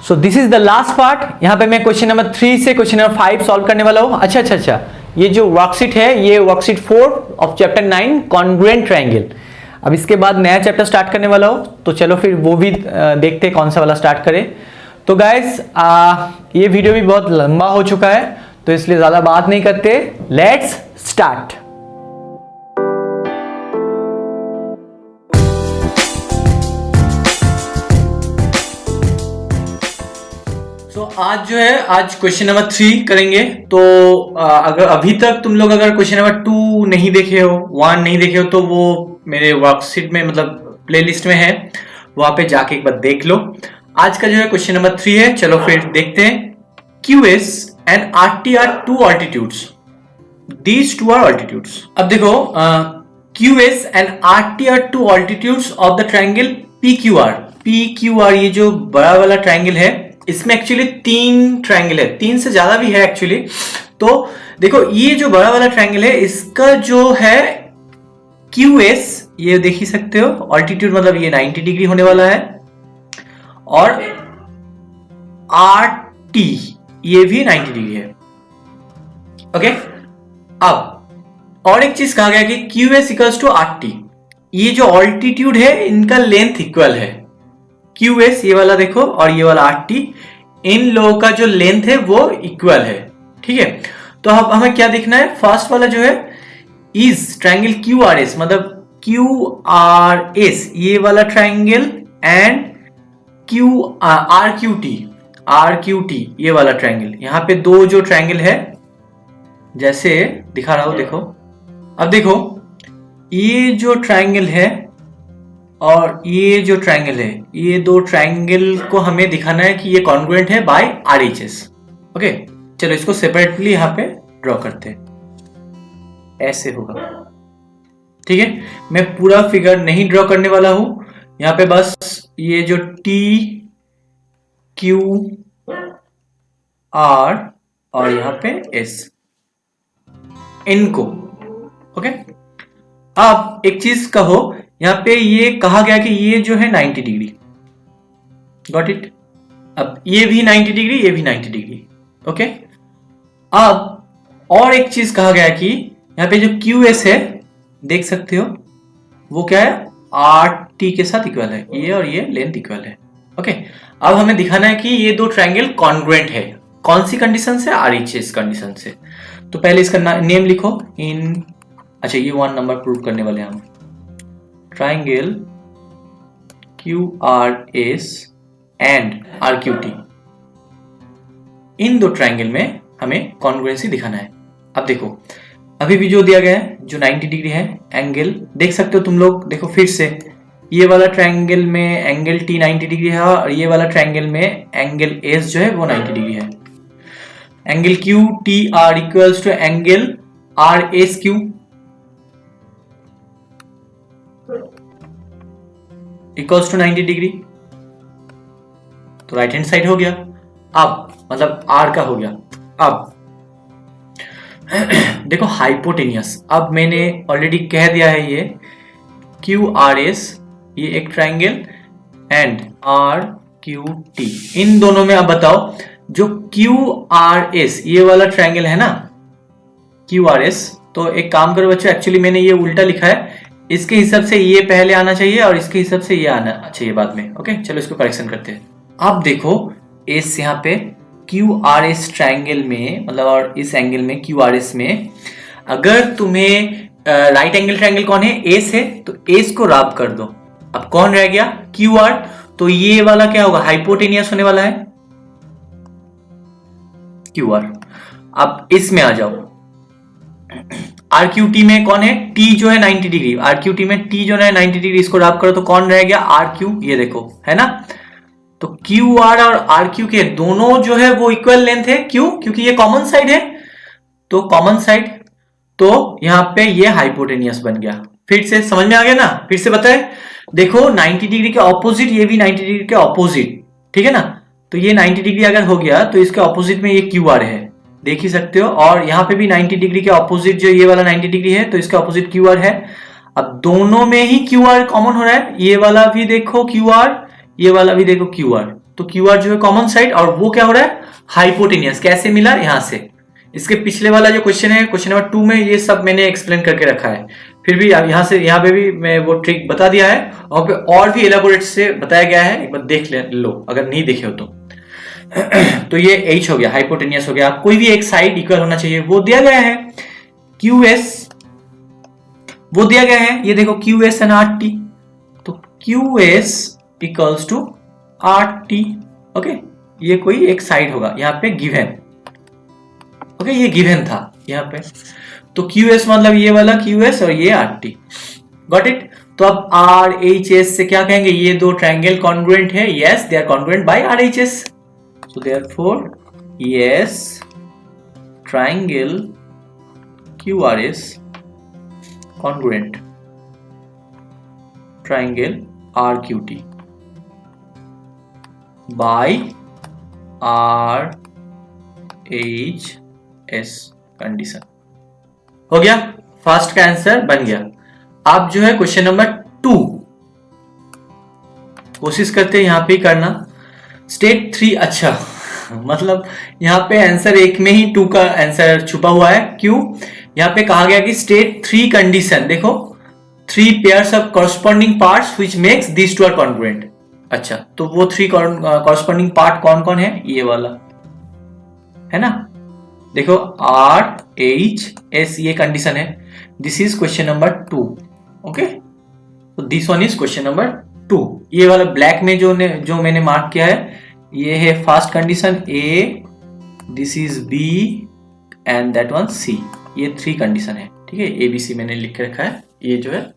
So this is the last part. यहाँ पे मैं क्वेश्चन नंबर 3 से क्वेश्चन नंबर 5 सॉल्व करने वाला हूँ। अच्छा, ये जो वर्कशीट है ये worksheet 4 of chapter 9 congruent triangle. अब इसके बाद नया चैप्टर स्टार्ट करने वाला हूँ, तो चलो फिर वो भी देखते हैं कौन सा वाला स्टार्ट करें। तो गाइस ये वीडियो भी बहुत लंबा हो चुका है, तो इसलिए ज्यादा बात नहीं करते, लेट्स स्टार्ट। आज जो है आज क्वेश्चन नंबर 3 करेंगे। तो अगर अभी तक तुम लोग अगर क्वेश्चन नंबर 2 नहीं देखे हो, 1 नहीं देखे हो, तो वो मेरे वर्कशीट में मतलब प्लेलिस्ट में है, वहां पे जाके एक बार देख लो। आज का जो है क्वेश्चन नंबर 3 है। चलो फिर देखते हैं। QS and RT are two altitudes, these two are altitudes. अब देखो QS and RT are two altitudes of the triangle PQR। PQR ये जो बड़ा वाला ट्रायंगल है, इसमें एक्चुअली 3 ट्रायंगल है, 3 से ज्यादा भी है एक्चुअली। तो देखो ये जो बड़ा वाला ट्रायंगल है, इसका जो है QS, ये देख ही सकते हो, ऑल्टीट्यूड मतलब ये 90 डिग्री होने वाला है, और RT ये भी 90 डिग्री है। ओके, अब और एक चीज कहा गया कि QS इक्वल्स टू RT। ये जो ऑल्टीट्यूड है इनका लेंथ इक्वल है। QS ये वाला देखो और ये वाला RT, इन लोगों का जो लेंथ है वो इक्वल है। ठीक है, तो अब हमें क्या देखना है, फर्स्ट वाला जो है इज ट्रायंगल QRS, मतलब QRS ये वाला ट्रायंगल एंड RQT ये वाला ट्रायंगल। यहां पे दो जो ट्रायंगल है, जैसे दिखा रहा हूं, देखो। अब देखो ये जो ट्रायंगल है और ये जो ट्रायंगल है, ये दो ट्रायंगल को हमें दिखाना है कि ये कॉन्ग्रुएंट है बाय RHS। ओके, चलो इसको सेपरेटली यहां पे ड्रॉ करते हैं, ऐसे होगा। ठीक है, मैं पूरा फिगर नहीं ड्रॉ करने वाला हूं, यहां पे बस ये जो T Q R और यहां पे S, इनको। ओके, अब एक चीज कहो, यहां पे ये कहा गया कि ये जो है 90 डिग्री, गॉट इट। अब ये भी 90 डिग्री, ये भी 90 डिग्री। ओके, अब और एक चीज कहा गया कि यहां पे जो QS है, देख सकते हो, वो क्या है, RT के साथ इक्वल है, ये और ये लेंथ इक्वल है। ओके, अब हमें दिखाना है कि ये दो ट्रायंगल कॉन्ग्रुएंट है। कौन सी कंडीशन से? RHS कंडीशन से। तो पहले इसका नेम लिखो इन, अच्छा ये 1 नंबर प्रूव करने वाले हैं हम। ट्रायंगल QRS एंड RQT, इन दो ट्रायंगल में हमें कॉन्ग्रुएंसी दिखाना है। अब देखो अभी भी जो दिया गया है, जो 90 डिग्री है, एंगल देख सकते हो तुम लोग। देखो फिर से, ये वाला ट्रायंगल में एंगल T 90 डिग्री है और ये वाला ट्रायंगल में एंगल S जो है वो 90 डिग्री है। Angle QTR equals to angle RSQ equals to 90 degree. तो राइट हैंड साइड हो गया। अब मतलब R का हो गया। अब देखो हाइपोटेनियस, अब मैंने ऑलरेडी कह दिया है, ये QRS ये एक ट्रायंगल एंड RQT, इन दोनों में अब बताओ, जो QRS ये वाला ट्रायंगल है ना, QRS, तो एक काम करो बच्चों, एक्चुअली मैंने ये उल्टा लिखा है, इसके हिसाब से ये पहले आना चाहिए और इसके हिसाब से ये आना चाहिए बाद में। ओके, चलो इसको करेक्शन करते हैं। अब देखो S यहाँ पे QRS ट्रायंगल में, मतलब और इस एंगल में QRS में, अगर तुम्हें राइट एंगल ट्रायंगल कौन है, S है, तो S को रब कर दो। अब कौन रह गया, QR, तो ये वाला क्या होगा, हाइपोटेनियस होने वाला है QR। अब इसमें आ जाओ, RQT में कौन है, T जो है 90 डिग्री, RQT में T जो है 90 डिग्री, इसको रब करो तो कौन रह गया, RQ, ये देखो है ना। तो QR और RQ के दोनों जो है वो इक्वल लेंथ है, क्यों, क्योंकि ये कॉमन साइड है, तो कॉमन साइड, तो यहां पे ये हाइपोटेनियस बन गया। फिर से समझ में आ गया ना, फिर से बताए, देखो 90 डिग्री के ऑपोजिट, ये भी 90 डिग्री के ऑपोजिट, ठीक है ना। तो ये 90 डिग्री अगर हो गया तो इसके ऑपोजिट में ये QR है, देख ही सकते हो, और यहाँ पे भी 90 डिग्री के ऑपोजिट, जो ये वाला 90 डिग्री है, तो इसके ऑपोजिट QR है। अब दोनों में ही QR कॉमन हो रहा है, ये वाला भी देखो QR, ये वाला भी देखो QR, तो क्यू आर जो है कॉमन साइड, और वो क्या हो रहा है हाइपोटेनियस। कैसे मिला, यहां से। इसके पिछले वाला जो क्वेश्चन है, क्वेश्चन नंबर 2 में ये सब मैंने एक्सप्लेन करके रखा है, फिर भी यहां से यहां पे भी मैं वो ट्रिक बता दिया है, और भी एलाबोरेट से बताया गया है, एक बार देख लो अगर नहीं देखे हो तो। तो ये H हो गया, हाइपोटेनियस हो गया। कोई भी एक साइड इक्वल होना चाहिए, वो दिया गया है QS, वो दिया गया है, ये देखो QS एंड RT, तो QS equals to RT। Okay, ये कोई एक साइड होगा, यहाँ पे गिवन। ओके, ये गिवन था यहाँ पे, तो QS मतलब ये वाला QS और ये RT। Got it. तो अब RHS से क्या कहेंगे, ये दो ट्रायंगल कॉन्ग्रुएंट है, yes they are congruent by RHS, so therefore yes triangle QRS congruent triangle RQT by RHS condition. हो गया, फर्स्ट का आंसर बन गया। अब जो है क्वेश्चन नंबर 2 कोशिश करते हैं यहां पे करना। स्टेट 3, अच्छा मतलब यहां पे आंसर एक में ही 2 का आंसर छुपा हुआ है। क्यों, यहां पे कहा गया कि स्टेट 3 कंडीशन, देखो 3 pairs of corresponding parts which makes this two are congruent. अच्छा, तो वो 3 कॉरस्पॉन्डिंग पार्ट कौन कौन है, ये वाला है ना, देखो RHS ये कंडीशन है। This is question number 2। Okay, तो this one is question number 2। ये वाला ब्लैक में जो मैंने मार्क किया है, ये है first condition A, this is B and that one C। ये 3 कंडीशन है, ठीक है, ABC मैंने लिख के रखा है। ये जो है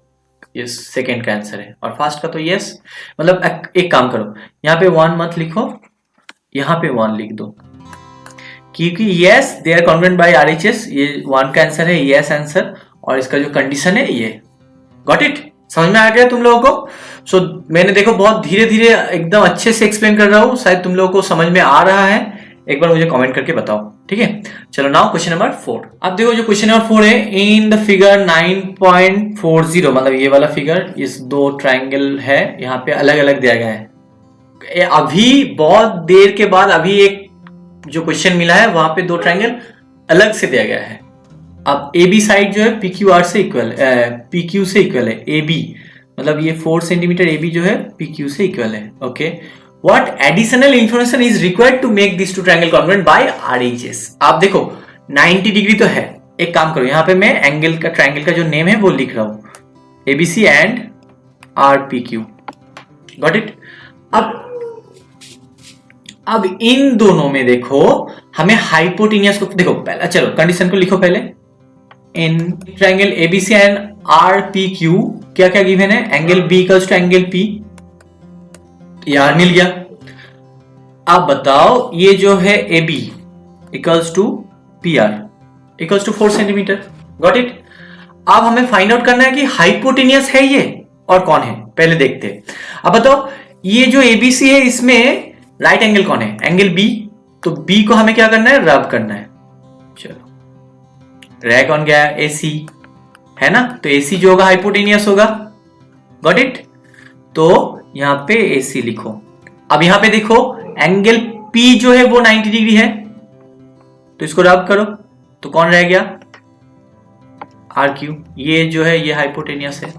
ये सेकेंड का आंसर है, और फर्स्ट का तो यस। मतलब एक काम करो, यहाँ पे 1 मत लिखो, यहाँ पे 1 लिख दो, क्योंकि yes they are congruent by RHS, ये 1 का आंसर है, यस आंसर, और इसका जो कंडीशन है ये। गॉट इट, समझ में आ गया तुम लोगों को। सो मैंने देखो बहुत धीरे धीरे एकदम अच्छे से एक्सप्लेन कर रहा हूं, शायद तुम लोगों को समझ में आ रहा है, एक बार मुझे कमेंट करके बताओ, ठीक है। चलो नाउ क्वेश्चन नंबर 4। अब देखो जो क्वेश्चन नंबर 4 है, इन द फिगर 9.40, मतलब ये वाला फिगर, इस 2 ट्रायंगल है, यहाँ पे अलग अलग दिया गया है। अभी बहुत देर के बाद अभी एक जो क्वेश्चन मिला है, वहां पे 2 ट्रायंगल अलग से दिया गया है। अब AB साइड जो है PQR से इक्वल, PQ से इक्वल है। AB मतलब ये 4 सेंटीमीटर AB जो है PQ से इक्वल है। Okay, what additional information is required to make this 2 triangle congruent by RHS। आप देखो 90 डिग्री तो है, एक काम करो, यहाँ पे मैं एंगल का, ट्रायंगल का जो नेम है वो लिख रहा हूं, ABC and RPQ। Got it. अब इन दोनों में देखो हमें हाइपोटेनियस को, देखो पहले चलो कंडीशन को लिखो पहले। In triangle ABC and RPQ क्या क्या गिवन है, angle B equals to angle P, यार मिल गया। अब बताओ ये जो है AB equals to PR equals to 4 centimetre. Got it. अब हमें फाइंड आउट करना है कि हाइपोटेनियस है ये और कौन है, पहले देखते हैं। अब बताओ ये जो ABC है, इसमें राइट एंगल कौन है, एंगल B, तो B को हमें क्या करना है, रब करना है। चलो रह कौन गया, AC है ना, तो AC जो होगा हाइपोटेनियस होगा। Got it. तो यहां पे AC लिखो। अब यहां पे देखो एंगल P जो है वो 90 डिग्री है, तो इसको रब करो, तो कौन रह गया, RQ, ये जो है ये हाइपोटेनियस है।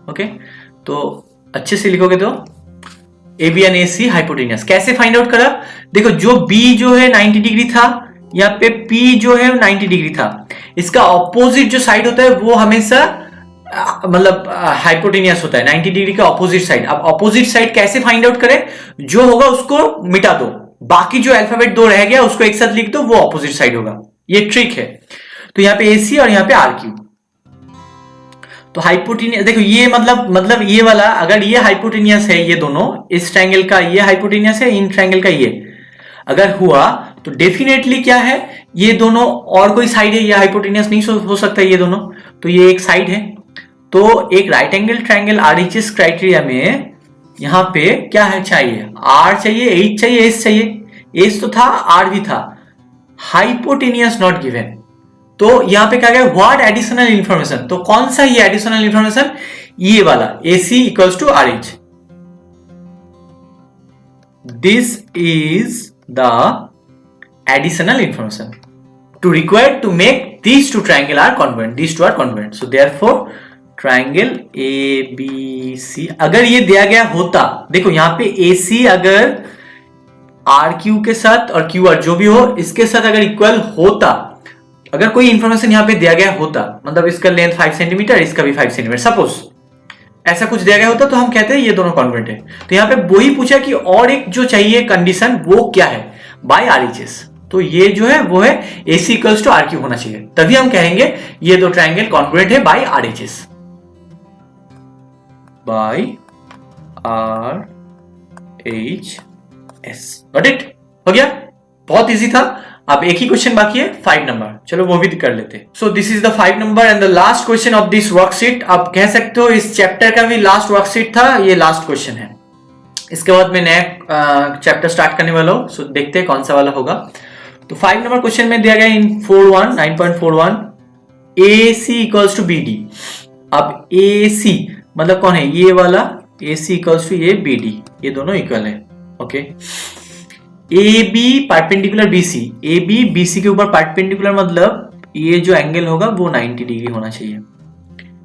ओके, तो अच्छे से लिखोगे तो AB एंड AC हाइपोटेनियस। कैसे फाइंड आउट करा, देखो जो B जो है 90 डिग्री था, यहाँ पे P जो है 90 डिग्री था, इसका ऑपोजिट जो साइड होता है वो हमेशा मतलब हाइपोटेनियस होता है, 90 डिग्री का ऑपोजिट साइड। अब ऑपोजिट साइड कैसे फाइंड आउट करें, जो होगा उसको मिटा दो, बाकी जो अल्फाबेट 2 रह गया उसको एक साथ लिख दो, वो ऑपोजिट साइड होगा, ये ट्रिक है। तो यहाँ पे AC और यहाँ पे RQ, तो हाइपोटेनियस देखो ये मतलब ये वाला, अगर ये हाइपोटेनियस है, ये दोनों, इस ट्रायंगल का ये हाइपोटेनियस है, इन ट्रायंगल का ये अगर हुआ, तो डेफिनेटली क्या है, ये दोनों और कोई साइड है, ये हाइपोटेनियस नहीं हो सकता ये दोनों, तो ये एक साइड है। तो एक right angle triangle RHS criteria में यहाँ पे क्या है, चाहिए R चाहिए, H चाहिए, S चाहिए। S तो था, R भी था, हाइपोटेनियस नॉट गिवन। तो यहां पे क्या गया, व्हाट एडिशनल इंफॉर्मेशन, तो कौन सा ये एडिशनल इंफॉर्मेशन, ये वाला AC equals to RH। This is the additional information to required to make these two triangle are congruent, these two are congruent, so therefore triangle ABC अगर ये दिया गया होता, देखो यहाँ पे AC अगर RQ के साथ और QR जो भी हो इसके साथ अगर इक्वल होता, अगर कोई इंफॉर्मेशन यहाँ पे दिया गया होता, मतलब इसका लेंथ 5 सेंटीमीटर, इसका भी 5 सेंटीमीटर, सपोज ऐसा कुछ दिया गया होता तो हम कहते हैं ये दोनों कॉन्ग्रुएंट है। तो यहाँ पे वही पूछा कि और एक जो चाहिए कंडीशन वो क्या है, बाय RHS, तो ये जो है वो है AC इक्वल्स टू RQ होना चाहिए, तभी हम कहेंगे ये दो ट्राइंगल कॉन्ग्रुएंट है by RHS, by RHS। Got it? हो गया, बहुत इजी था। अब एक ही क्वेश्चन बाकी है 5 नंबर, चलो वो भी कर लेते हैं। So this is the 5 number and the last question of this worksheet. आप कह सकते हो इस चैप्टर का भी लास्ट वर्कशीट था, ये लास्ट क्वेश्चन है। इसके बाद मैं नया चैप्टर स्टार्ट करने वाला हूं, सो देखते हैं कौन सा वाला होगा। तो 5 नंबर क्वेश्चन में दिया गया इन 9.41 AC इक्वल्स टू BD। अब AC मतलब कौन है, ये वाला AC इक्वल्स टू ये BD, ये दोनों इक्वल है। Okay, AB perpendicular BC, AB BC के ऊपर परपेंडिकुलर मतलब ये जो एंगल होगा वो 90 डिग्री होना चाहिए,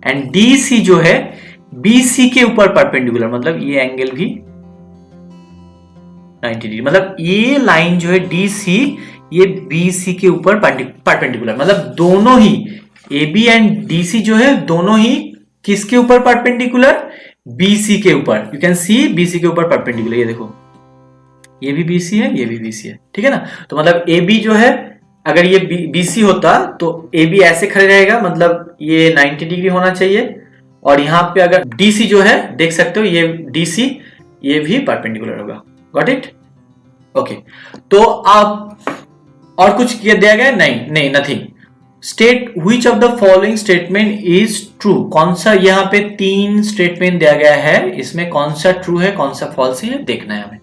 एंड DC जो है BC के ऊपर परपेंडिकुलर मतलब ये एंगल भी 90 डिग्री, मतलब ये लाइन जो है DC ये BC के ऊपर परपेंडिकुलर, मतलब दोनों ही AB एंड DC जो है दोनों ही किसके ऊपर परपेंडिकुलर, BC के ऊपर। यू कैन सी BC के ऊपर परपेंडिकुलर, ये देखो ये भी BC है, ये भी BC है, ठीक है ना। तो मतलब AB जो है अगर ये BC होता तो AB ऐसे खड़े रहेगा, मतलब ये 90 डिग्री होना चाहिए, और यहां पे अगर DC जो है देख सकते हो ये DC ये भी परपेंडिकुलर होगा। Got it? ओके, तो आप और कुछ दिया गया? नहीं, nothing. State which of the following statement is true. कौन सा, यहाँ पे 3 स्टेटमेंट दिया गया है, इसमें कौन सा ट्रू है कौन सा फॉल्स है देखना है हमें।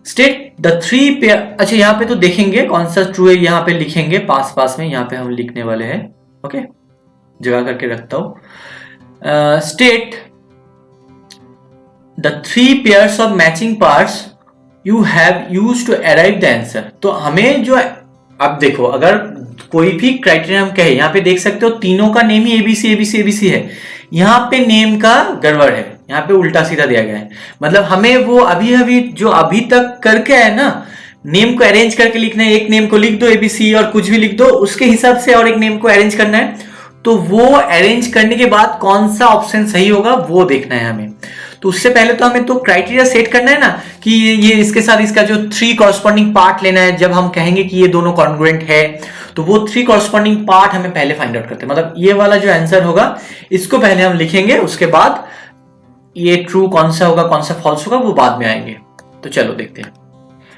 स्टेट द 3 पेयर, अच्छा यहाँ पे तो देखेंगे कौन सा ट्रू है, यहाँ पे लिखेंगे पास में, यहाँ पे हम लिखने वाले हैं। ओके, जगह करके रखता हूं। State the 3 pairs of matching parts you have used to arrive the answer. तो हमें जो, अब देखो अगर कोई भी क्राइटेरिया हम कहे, यहाँ पे देख सकते हो तीनों का नेम ही ABC है, यहाँ पे नेम का गड़बड़ है, यहाँ पे उल्टा सीधा दिया गया है, मतलब हमें वो अभी जो अभी तक करके है ना, नेम को अरेंज करके लिखना है। एक नेम को लिख दो ABC और कुछ भी लिख दो, उसके हिसाब से और एक नेम को अरेंज करना है, तो वो अरेंज करने के बाद कौन सा ऑप्शन सही होगा वो देखना है हमें। तो उससे पहले तो हमें तो क्राइटेरिया सेट करना है ना कि ये इसके साथ इसका जो 3 कॉरस्पॉन्डिंग पार्ट लेना है, जब हम कहेंगे कि ये दोनों कॉन्ग्रुएंट है तो वो 3 कॉरस्पॉन्डिंग पार्ट हमें पहले फाइंड आउट करते हैं, मतलब ये वाला जो आंसर होगा इसको पहले हम लिखेंगे, उसके बाद ये ट्रू कौन सा होगा कौन सा फॉल्स होगा वो बाद में आएंगे। तो चलो देखते हैं।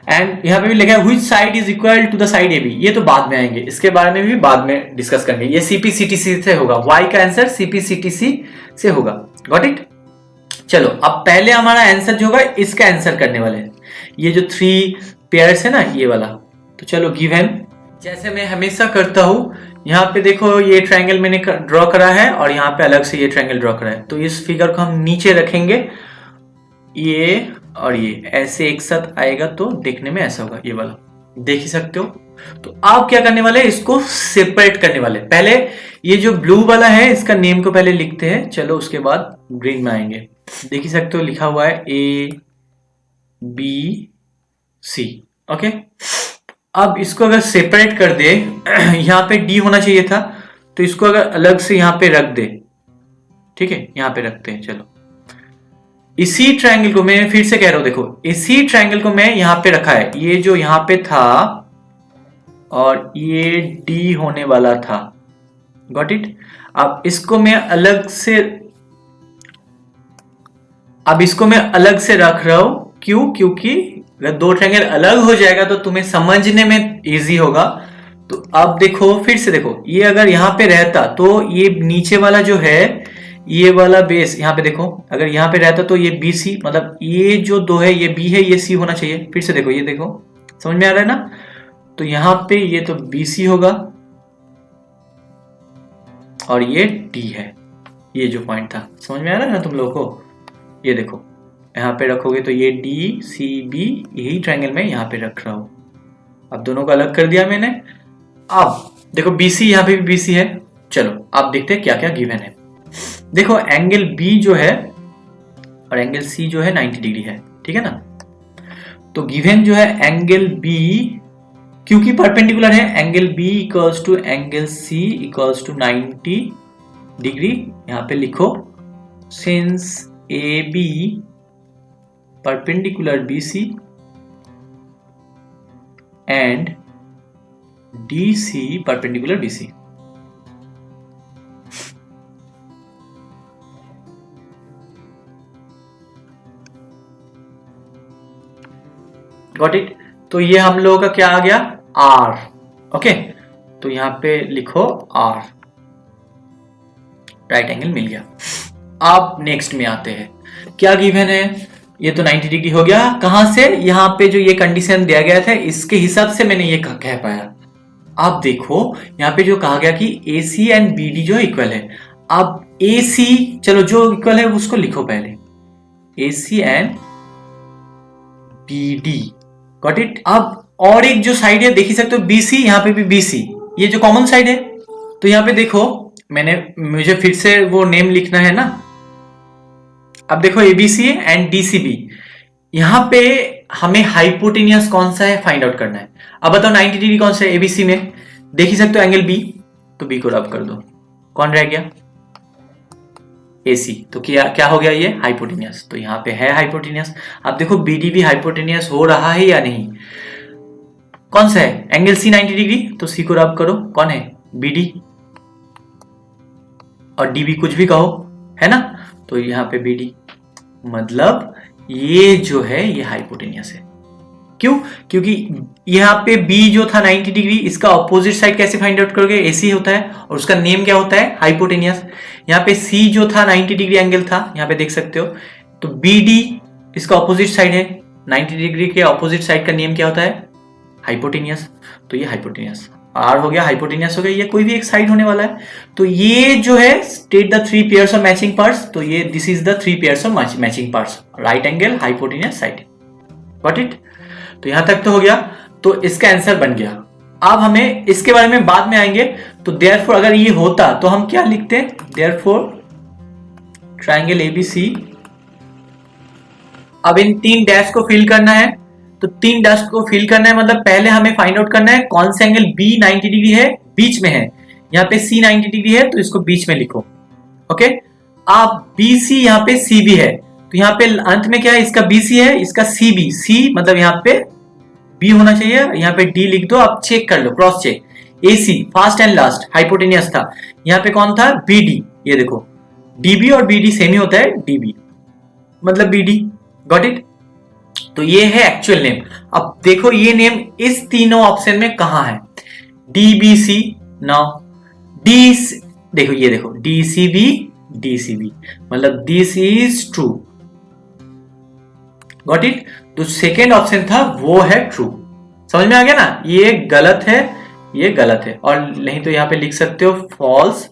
एंड यहाँ पे भी लिखा है which side is equal to the side AB, ये तो बाद में आएंगे, इसके बारे में भी बाद में डिस्कस करेंगे। ये CP/CTC से होगा, Y का आंसर CP/CTC से होगा। Got it? चलो अब पहले हमारा आंसर जो होगा इसका आंसर करने वाले हैं, ये जो 3 पेयर्स है ना ये वाला। तो चलो गिवन, जैसे मैं हमेशा करता हूं, यहाँ पे देखो ये ट्रायंगल मैंने ड्रॉ करा है और यहाँ पे अलग से ये ट्रायंगल ड्रॉ करा है, तो इस फिगर को हम नीचे रखेंगे, ये और ये ऐसे एक साथ आएगा तो देखने में ऐसा होगा, ये वाला देख ही सकते हो। तो आप क्या करने वाले, इसको सेपरेट करने वाले। पहले ये जो ब्लू वाला है इसका नेम को पहले लिखते हैं, चलो उसके बाद ग्रीन में आएंगे। देख ही सकते हो लिखा हुआ है ABC। ओके, अब इसको अगर सेपरेट कर दे, यहाँ पे D होना चाहिए था, तो इसको अगर अलग से यहाँ पे रख दे, ठीक है, यहाँ पे रखते हैं। चलो इसी ट्रायंगल को मैं फिर से कह रहा हूं, देखो इसी ट्रायंगल को मैं यहाँ पे रखा है, ये जो यहाँ पे था और ये D होने वाला था। Got it? अब इसको मैं अलग से रख रहा हूं, क्यों? क्योंकि अगर 2 ट्रायंगल अलग हो जाएगा तो तुम्हें समझने में इजी होगा। तो अब देखो फिर से देखो, ये अगर यहाँ पे रहता तो ये नीचे वाला जो है ये वाला बेस, यहाँ पे देखो अगर यहाँ पे रहता तो ये BC, मतलब ये जो 2 है ये B है, ये C होना चाहिए। फिर से देखो, ये देखो समझ में आ रहा है ना, तो यहाँ पे ये तो BC होगा और ये D है, ये जो पॉइंट था, समझ में आ रहा है ना तुम लोगों को। ये देखो यहाँ पे रखोगे तो ये DCB यही ट्रायंगल में यहाँ पे रख रहा हूं। अब दोनों को अलग कर दिया मैंने। अब देखो BC यहाँ पे भी BC है। चलो अब देखते हैं क्या क्या गिवन है। देखो एंगल B जो है और एंगल C जो है 90 डिग्री है, ठीक है ना। तो गिवन जो है एंगल B क्योंकि परपेंडिकुलर है, angle B equals to angle C equals to 90 degree. यहां पे लिखो since AB perpendicular BC and DC perpendicular BC। Got it. तो ये हम लोगों का क्या आ गया R। ओके, तो यहां पे लिखो R, राइट एंगल मिल गया। अब नेक्स्ट में आते हैं, क्या गिवन है। ये तो 90 डिग्री हो गया। कहां से, यहां पे जो ये कंडीशन दिया गया था इसके हिसाब से मैंने ये कह पाया। अब देखो यहां पे जो कहा गया कि AC एंड BD जो इक्वल है। अब AC चलो जो इक्वल है उसको लिखो पहले, AC and BD। Got it. अब और एक जो साइड है देख ही सकते हो BC, यहां पे भी BC, ये जो कॉमन साइड है। तो यहां पे देखो मुझे फिर से वो नेम लिखना है ना। अब देखो ABC एंड DCB, यहां पे हमें हाइपोटेनियस कौन सा है फाइंड आउट करना है। अब बताओ 90 डिग्री कौन सा है ABC में, देख ही सकते हो एंगल B, तो B को रब कर दो। कौन रह गया AC। तो क्या हो गया ये हाइपोटेनियस, तो यहां पे है हाइपोटेनियस। अब देखो BD भी हाइपोटेनियस हो रहा है या नहीं, कौन सा है एंगल C 90 डिग्री, तो C को रब करो। कौन है BD और DB कुछ भी कहो, है ना। तो यहां पे BD मतलब ये जो है ये हाइपोटेनियस है। क्यों, क्योंकि यहां पे B जो था 90 डिग्री, इसका ऑपोजिट साइड कैसे फाइंड आउट करोगे, AC होता है और उसका नेम क्या होता है हाइपोटेनियस। यहाँ पे C जो था 90 डिग्री एंगल था, यहाँ पे देख सकते हो। तो BD इसका ऑपोजिट साइड है, 90 डिग्री के ऑपोजिट साइड का नेम क्या होता है हाइपोटेनियस। तो ये हाइपोटेनियस R हो गया, हाइपोटेनियस हो गया, ये कोई भी एक साइड होने वाला है। तो ये जो है state the 3 pairs of matching parts, तो ये this is the 3 pairs of matching parts, right angle hypotenuse side. Got it. तो यहां तक तो हो गया, तो इसका आंसर बन गया। अब हमें इसके बारे में बाद में आएंगे। तो देयरफॉर अगर ये होता तो हम क्या लिखते हैं, देयरफॉर ट्रायंगल ABC। अब इन 3 डैश को फिल करना है, तो 3 डैश को फिल करना है मतलब पहले हमें फाइंड आउट करना है कौन सा एंगल B 90 डिग्री है, बीच में है। यहाँ पे C 90 डिग्री है तो इसको बीच में लिखो। ओके, अब BC यहाँ पे CB है, तो यहाँ पे अंत में क्या है, इसका BC है, इसका CB, C मतलब यहाँ पे B होना चाहिए, यहाँ पे D लिख दो। आप चेक कर लो, cross check. AC first and last hypotenuse था, यहाँ पे कौन था BD, ये देखो DB और BD सेम ही होता है, DB मतलब BD। Got it. तो ये है एक्चुअल नेम। अब देखो ये नेम इस तीनों ऑप्शन में कहां है, DBC। नाउ देखो ये देखो DCB मतलब this is true. Got it. तो सेकेंड ऑप्शन था वो है ट्रू। समझ में आ गया ना, ये गलत है, ये गलत है। और नहीं तो यहां पे लिख सकते हो फॉल्स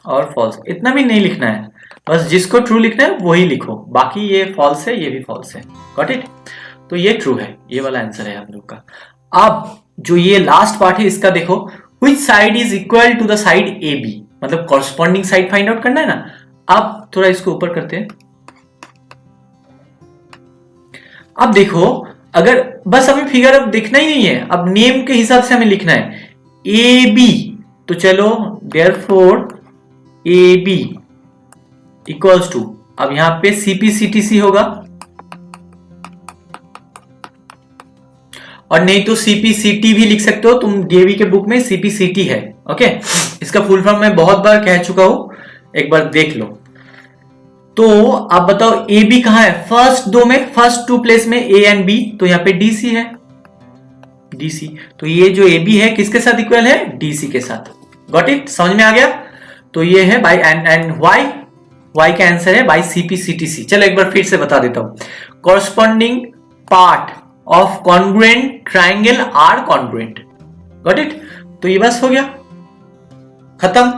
और फॉल्स, इतना भी नहीं लिखना है, बस जिसको ट्रू लिखना है वही लिखो, बाकी ये फॉल्स है, ये भी फॉल्स है। Got it. तो ये ट्रू है, ये वाला आंसर है आप लोग का। अब जो ये लास्ट पार्ट है इसका देखो, which side is equal to the side AB, मतलब कॉरस्पॉन्डिंग साइड फाइंड आउट करना है ना। अब थोड़ा इसको ऊपर करते हैं। अब देखो अगर बस हमें फिगर अब देखना ही नहीं है, अब नेम के हिसाब से हमें लिखना है AB। तो चलो देयरफॉर AB इक्वल्स टू, अब यहां पे CPCTC होगा और नहीं तो CPCT भी लिख सकते हो तुम, D.A.V के बुक में CPCT है। ओके, इसका फुल फॉर्म मैं बहुत बार कह चुका हूं, एक बार देख लो। तो आप बताओ AB कहां है, फर्स्ट टू प्लेस में A एंड B, तो यहां पे DC है, DC। तो ये जो AB है किसके साथ इक्वल है, DC के साथ। गॉट इट, समझ में आ गया। तो ये है बाय एंड Y का आंसर है बाय CPCTC। चलो एक बार फिर से बता देता हूं, corresponding part of congruent triangle are congruent. Got it. तो ये बस हो गया, खत्म।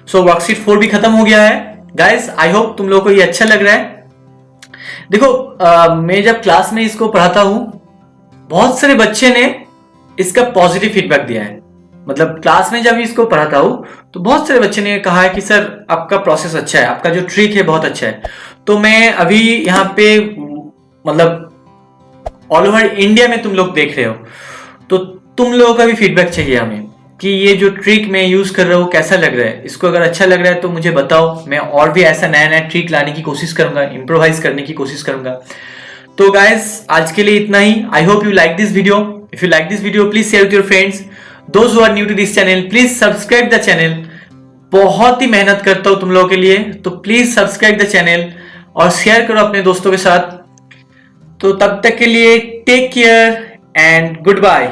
सो वर्कशीट 4 भी खत्म हो गया है। गाइस आई होप तुम लोगों को ये अच्छा लग रहा है। देखो मैं जब क्लास में इसको पढ़ाता हूं, बहुत सारे बच्चे ने इसका पॉजिटिव फीडबैक दिया है। मतलब क्लास में जब इसको पढ़ाता हूं तो बहुत सारे बच्चे ने कहा है कि सर आपका प्रोसेस अच्छा है, आपका जो ट्रिक है बहुत अच्छा है। तो मैं अभी यहाँ पे मतलब ऑल ओवर इंडिया में तुम लोग देख रहे हो, तो तुम लोगों का भी फीडबैक चाहिए हमें कि ये जो ट्रिक मैं यूज कर रहा हूँ कैसा लग रहा है। इसको अगर अच्छा लग रहा है तो मुझे बताओ, मैं और भी ऐसा नया नया ट्रिक लाने की कोशिश करूंगा, इम्प्रोवाइज करने की कोशिश करूंगा। तो गाइस आज के लिए इतना ही। I hope you like this video. If you like this video please share with your friends. Those who are new to this channel please subscribe the channel. बहुत ही मेहनत करता हूं तुम लोगों के लिए, तो प्लीज सब्सक्राइब द चैनल और शेयर करो अपने दोस्तों के साथ। तो तब तक के लिए take care and good bye.